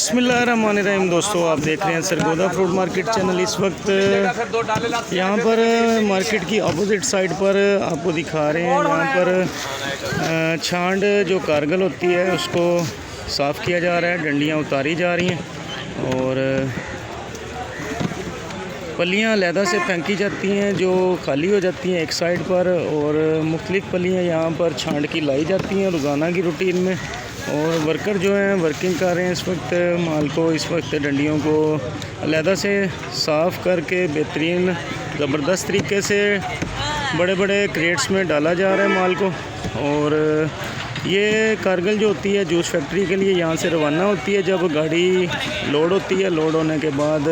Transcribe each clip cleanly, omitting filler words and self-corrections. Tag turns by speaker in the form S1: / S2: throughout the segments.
S1: बिस्मिल्लाहिर्रहमानिर्रहीम। दोस्तों, आप देख रहे हैं सरगोदा फ्रूट मार्केट चैनल। इस वक्त यहाँ पर मार्केट की अपोजिट साइड पर आपको दिखा रहे हैं, यहाँ पर छांड जो कारगल होती है उसको साफ़ किया जा रहा है, डंडियाँ उतारी जा रही हैं और पलियाँ अलहदा से फेंकी जाती हैं जो खाली हो जाती हैं एक साइड पर, और मुख्तलिफ़ पलियाँ यहाँ पर छांड की लाई जाती हैं रोज़ाना की रूटीन में। और वर्कर जो हैं वर्किंग कर रहे हैं इस वक्त माल को, इस वक्त डंडियों को अलहदा से साफ़ करके बेहतरीन ज़बरदस्त तरीके से बड़े बड़े क्रेट्स में डाला जा रहा है माल को। और ये कारगिल जो होती है जूस फैक्ट्री के लिए यहाँ से रवाना होती है जब गाड़ी लोड होती है। लोड होने के बाद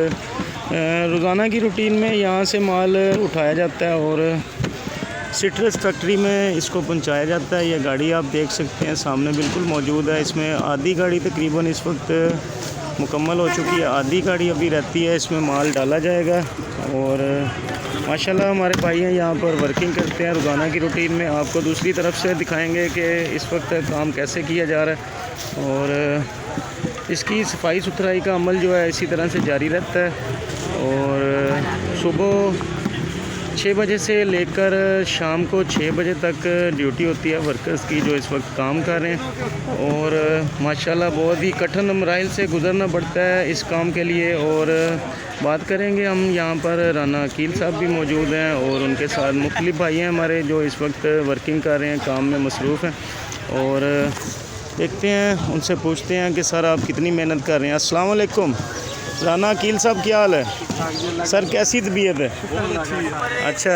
S1: रोज़ाना की रूटीन में यहाँ से माल उठाया जाता है और सिट्रस फैक्ट्री में इसको पहुँचाया जाता है। ये गाड़ी आप देख सकते हैं सामने बिल्कुल मौजूद है। इसमें आधी गाड़ी तकरीबन इस वक्त मुकम्मल हो चुकी है, आधी गाड़ी अभी रहती है, इसमें माल डाला जाएगा। और माशाल्लाह हमारे भाई हैं यहाँ पर वर्किंग करते हैं रोज़ाना की रूटीन में। आपको दूसरी तरफ से दिखाएंगे कि इस वक्त काम कैसे किया जा रहा है और इसकी सफाई सुथराई का अमल जो है इसी तरह से जारी रहता है। और सुबह 6 बजे से लेकर शाम को 6 बजे तक ड्यूटी होती है वर्कर्स की जो इस वक्त काम कर रहे हैं। और माशाल्लाह बहुत ही कठिन मराइल से गुज़रना पड़ता है इस काम के लिए। और बात करेंगे हम, यहाँ पर राना अकील साहब भी मौजूद हैं और उनके साथ मुख्तलिफ़ भाई हैं हमारे जो इस वक्त वर्किंग कर रहे हैं, काम में मसरूफ़ हैं। और देखते हैं, उनसे पूछते हैं कि सर आप कितनी मेहनत कर रहे हैं। अस्सलाम वालेकुम राना अकील साहब, क्या हाल है सर, कैसी तबीयत है? अच्छा,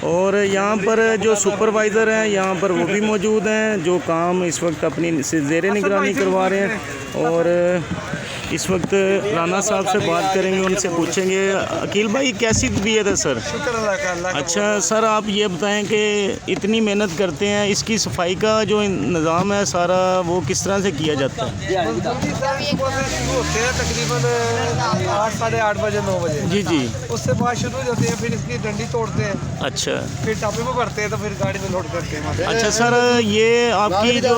S1: और यहाँ पर जो सुपरवाइज़र हैं यहाँ पर वो भी मौजूद हैं जो काम इस वक्त अपनी ज़ेरे निगरानी करवा रहे हैं। और इस वक्त राना साहब से बात करेंगे, उनसे पूछेंगे अकील भाई कैसी तबीयत है सर? अच्छा सर, आप ये बताएं कि इतनी मेहनत करते हैं, इसकी सफाई का जो निज़ाम है सारा वो किस तरह से किया जाता है?
S2: तकरीबन 8 साढ़े 8 बजे 9 बजे
S1: जी जी,
S2: उससे बाद शुरू हो जाते हैं, फिर इसकी डंडी तोड़ते हैं,
S1: अच्छा
S2: फिर टापे में भरते हैं, तो फिर गाड़ी में लोड करते हैं।
S1: अच्छा सर, ये आपकी जो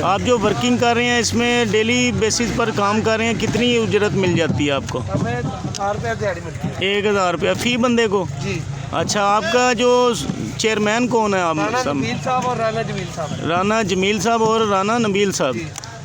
S1: आप जो वर्किंग कर रहे हैं इसमें डेली बेसिस पर काम कर रहे हैं, कितनी उजरत मिल जाती है आपको?
S2: हमें 1000 रुपया दिहाड़ी मिलती है।
S1: 1000 रुपया फ़ी बंदे को
S2: जी।
S1: अच्छा, आपका जो चेयरमैन कौन है? आप
S2: राना नबील साहब और राना जमील साहब।
S1: राना जमील साहब और राना नबील साहब,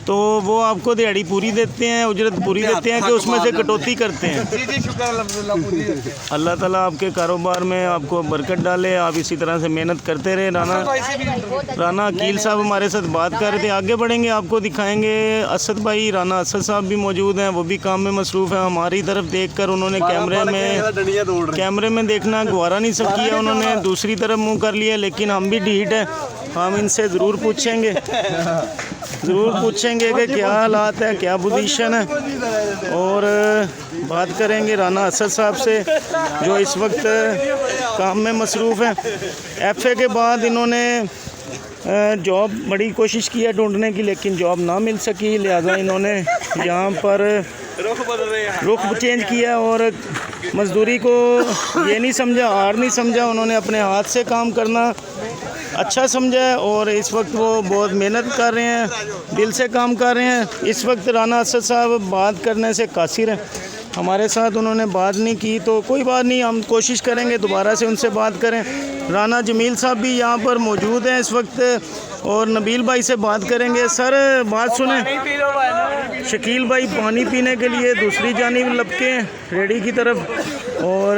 S1: तो वो आपको दिहाड़ी पूरी देते हैं, उजरत पूरी देते हैं कि उसमें से कटौती करते हैं?
S2: जी जी, शुक्र अल्हम्दुलिल्लाह, पूरी देते हैं।
S1: अल्लाह ताला आपके कारोबार में आपको बरकत डाले, आप इसी तरह से मेहनत करते रहे। राना अकील साहब हमारे साथ बात कर रहे थे, आगे बढ़ेंगे आपको दिखाएंगे। असद भाई, राना असद साहब भी मौजूद हैं, वो भी काम में मसरूफ़ हैं। हमारी तरफ देख कर उन्होंने कैमरे में देखना गवारा नहीं सब किया, उन्होंने दूसरी तरफ मुँह कर लिया। लेकिन हम भी ढीठ हैं, हम इनसे ज़रूर पूछेंगे कि क्या हालात है, क्या पोजीशन है। और बात करेंगे राना असद साहब से जो इस वक्त काम में मसरूफ़ हैं। FA के बाद इन्होंने जॉब बड़ी कोशिश की है ढूंढने की, लेकिन जॉब ना मिल सकी, लिहाजा इन्होंने यहाँ पर रुख चेंज किया और मज़दूरी को ये नहीं समझा, हार नहीं समझा, उन्होंने अपने हाथ से काम करना अच्छा समझा है। और इस वक्त वो बहुत मेहनत कर रहे हैं, दिल से काम कर रहे हैं। इस वक्त राना असद साहब बात करने से कासिर हैं, हमारे साथ उन्होंने बात नहीं की, तो कोई बात नहीं, हम कोशिश करेंगे दोबारा से उनसे बात करें। राना जमील साहब भी यहाँ पर मौजूद हैं इस वक्त और नबील भाई से बात करेंगे। सर बात सुने, शकील भाई पानी पीने के लिए दूसरी जानिब लपके हैं रेडी की तरफ, और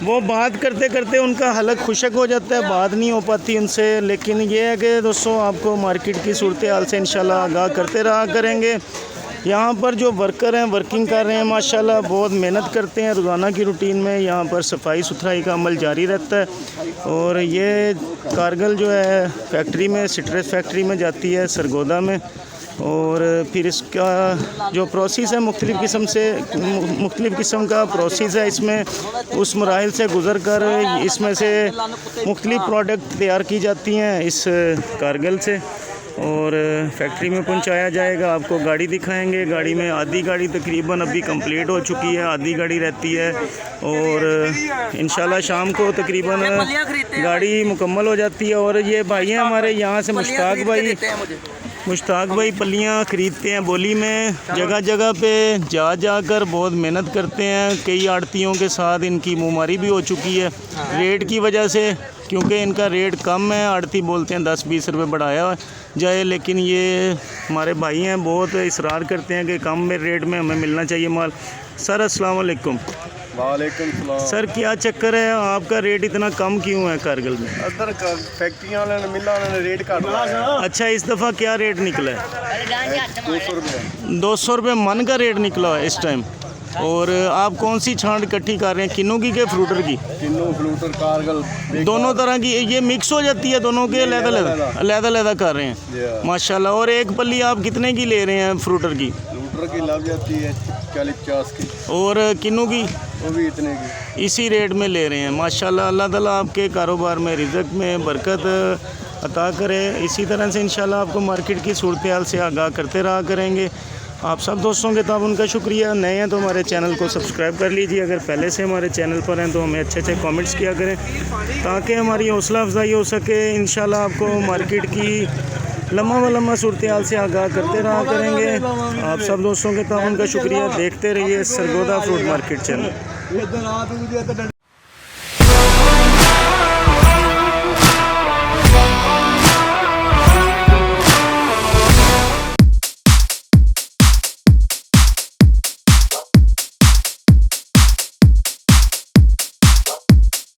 S1: वो बात करते करते उनका हलक खुशक हो जाता है, बात नहीं हो पाती उनसे। लेकिन ये है कि दोस्तों आपको मार्केट की सूरत हाल से इंशाल्लाह आगाह करते रहा करेंगे। यहाँ पर जो वर्कर हैं वर्किंग कर रहे हैं माशाल्लाह बहुत मेहनत करते हैं रोज़ाना की रूटीन में। यहाँ पर सफाई सुथराई का अमल जारी रहता है। और ये कारगिल जो है फैक्ट्री में, सिट्रस फैक्ट्री में जाती है सरगोदा में, और फिर इसका जो प्रोसेस है मुख्तलिफ़ किस्म का प्रोसेस है। इसमें उस मराहिल से गुज़र कर इसमें से मुख्तलिफ़ प्रोडक्ट तैयार की जाती हैं इस कारगिल से, और फैक्ट्री में पहुंचाया जाएगा। आपको गाड़ी दिखाएंगे, गाड़ी में आधी गाड़ी तकरीबन अभी कंप्लीट हो चुकी है, आधी गाड़ी रहती है। और इंशाल्लाह शाम को तकरीबन गाड़ी मुकम्मल हो जाती है। और ये भाई हैं हमारे यहाँ से, मुश्ताक भाई, मुश्ताक भाई पल्लियाँ ख़रीदते हैं बोली में, जगह जगह पे जाकर बहुत मेहनत करते हैं। कई आड़तियों के साथ इनकी मुँहमारी भी हो चुकी है रेट की वजह से, क्योंकि इनका रेट कम है। आड़ती बोलते हैं 10-20 रुपये बढ़ाया जाए, लेकिन ये हमारे भाई हैं, बहुत इसरार करते हैं कि कम में रेट में हमें मिलना चाहिए माल। सर अस्सलाम वालेकुम।
S3: वालेकुम सलाम।
S1: सर क्या चक्कर है, आपका रेट इतना कम क्यों है कारगिल में?
S3: अदर फैक्ट्रियां वाले ने मिला वाले ने रेट काट रहा
S1: अच्छा, इस दफ़ा क्या रेट निकला है?
S3: है 200 रुपये।
S1: 200 रुपये मन का रेट निकला है इस टाइम। और आप कौन सी छांट इकट्ठी कर रहे हैं, किन्नू की के फ्रूटर की?
S3: किन्नू फ्लूटर कारगल
S1: दोनों तरह की ये मिक्स हो जाती है दोनों के? लहदा कर रहे हैं माशाल्लाह। और एक पल्ली आप कितने की ले रहे हैं फ्रूटर की?
S3: फ्लूटर की लग जाती है 40-50 की,
S1: और किन्नू की?
S3: वो भी इतने की।
S1: इसी रेट में ले रहे हैं माशाल्लाह। अल्लाह ताला आपके कारोबार में रिज़्क़ में बरकत अता करे। इसी तरह से इंशाल्लाह आपको मार्केट की सूरत हाल से आगाह करते रहा करेंगे। आप सब दोस्तों के ताबन का शुक्रिया। नए हैं तो हमारे चैनल को सब्सक्राइब कर लीजिए, अगर पहले से हमारे चैनल पर हैं तो हमें अच्छे कमेंट्स किया करें, ताकि हमारी हौसला अफजाई हो सके। इंशाल्लाह आपको मार्केट की लम्हा सूरत हाल से आगाह करते रहा करेंगे। आप सब दोस्तों के ताबन का शुक्रिया। देखते रहिए सरगोदा फ्रूट मार्केट चैनल।